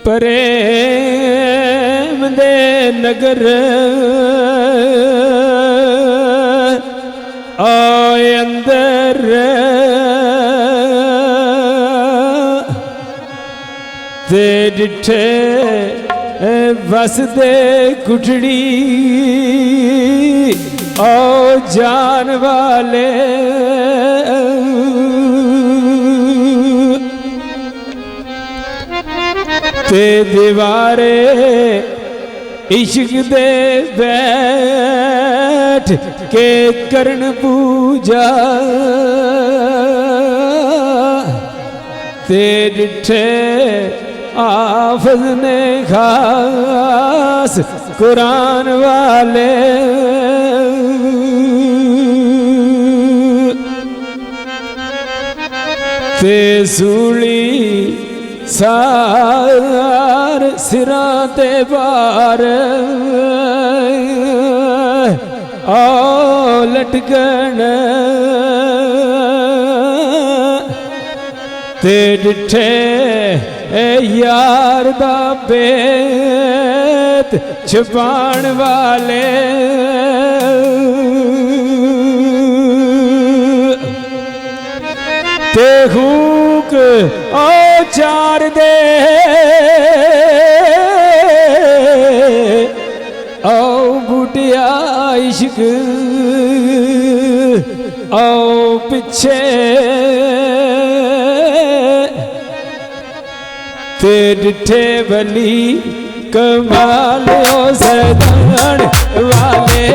प्रेम दे नगर आए अंदर ते डिठे बस दे कुठड़ी ओ जान वाले ते दीवारे इश्क दे बैठ के करन पूजा ते डिठे आफज ने खास कुरान वाले ते सूली सार सिरां ते बार ओ लटकन ते डिठे यार दा बेत छुपाण वाले ते हुक ओ चार दे ओ बुटिया इश्क ओ पिछे ते डिठे बली कमाल ओ सदान वाले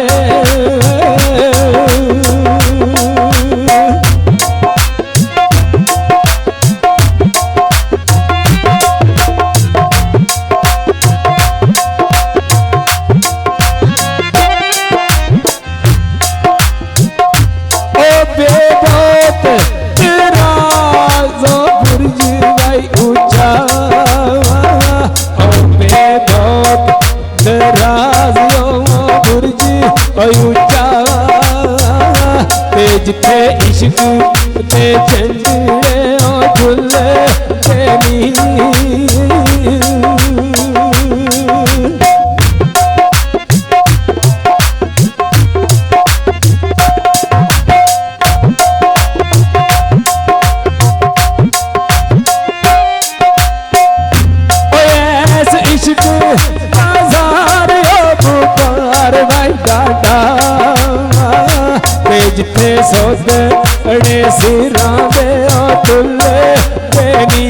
जिथे इश्क ते झंडे ओ झूले तेरी इश्क बाजार ओ पुकार भाई डाडा जिथे सोदड़े सिरां दे ओ तुले तेनी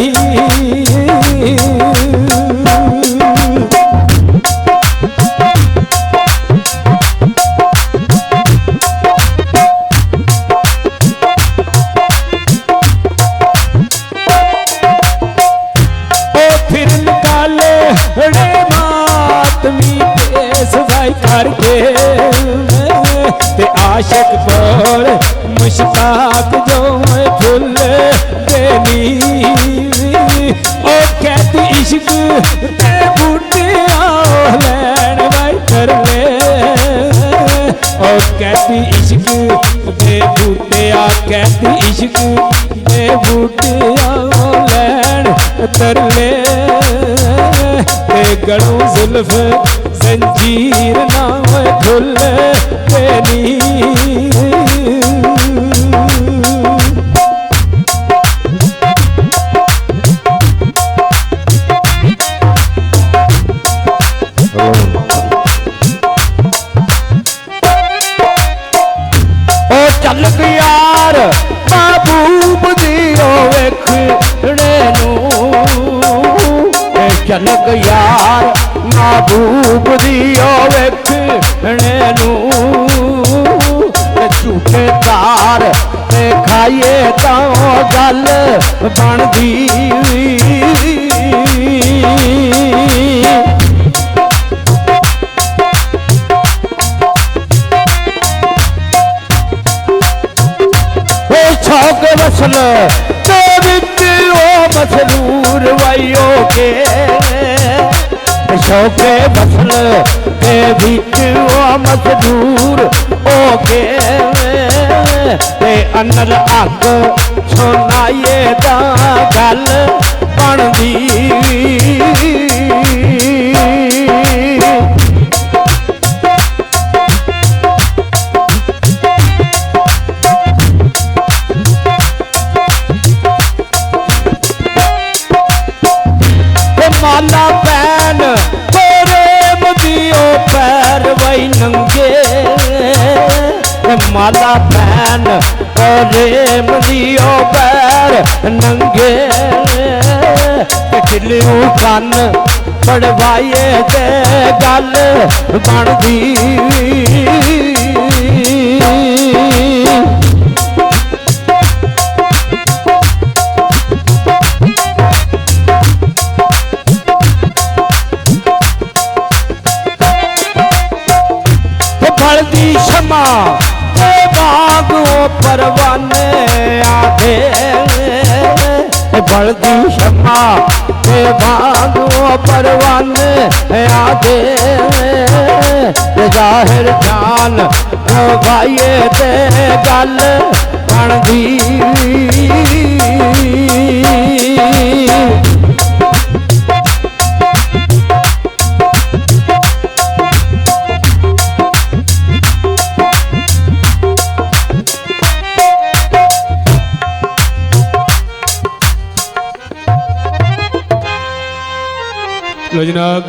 ओ फिर निकाले रे मातमी पेश भाई करके ते आशिक बोल मुश्ताक जो फुल देनी ओ कहती इश्क ते बूटे आओ लैन भाई कर ले ओ कहती इश्क ते बूटे आ कहती इश्क ते बूटे आओ लैन कर ले ते गलों जुल्फ जंजीर ना खुल तेरी ओ चल यार महबूब दी ओ वेखणे नूं चल यार महबूब दी ओ वेखणे नूं झूठे तार ते खाइए तां गल बनदी शौक वसल ते विच ओ मसरूर वाइयो के शौके वसल ते विच ओ मसरूर ओ के ते अनल अग सुनाइए दा गल बनदी माला पैन प्रेम दियो पैर वही नंगे माला पैन प्रेम दियो पैर नंगे खिलू कन पड़वाइए ते गल बनदी फलदी क्षमा बागो परवाने आधे फलदी क्षमा बागो परवाने आधे जाहिर जान भाइये ते गल बनदी लो जनाब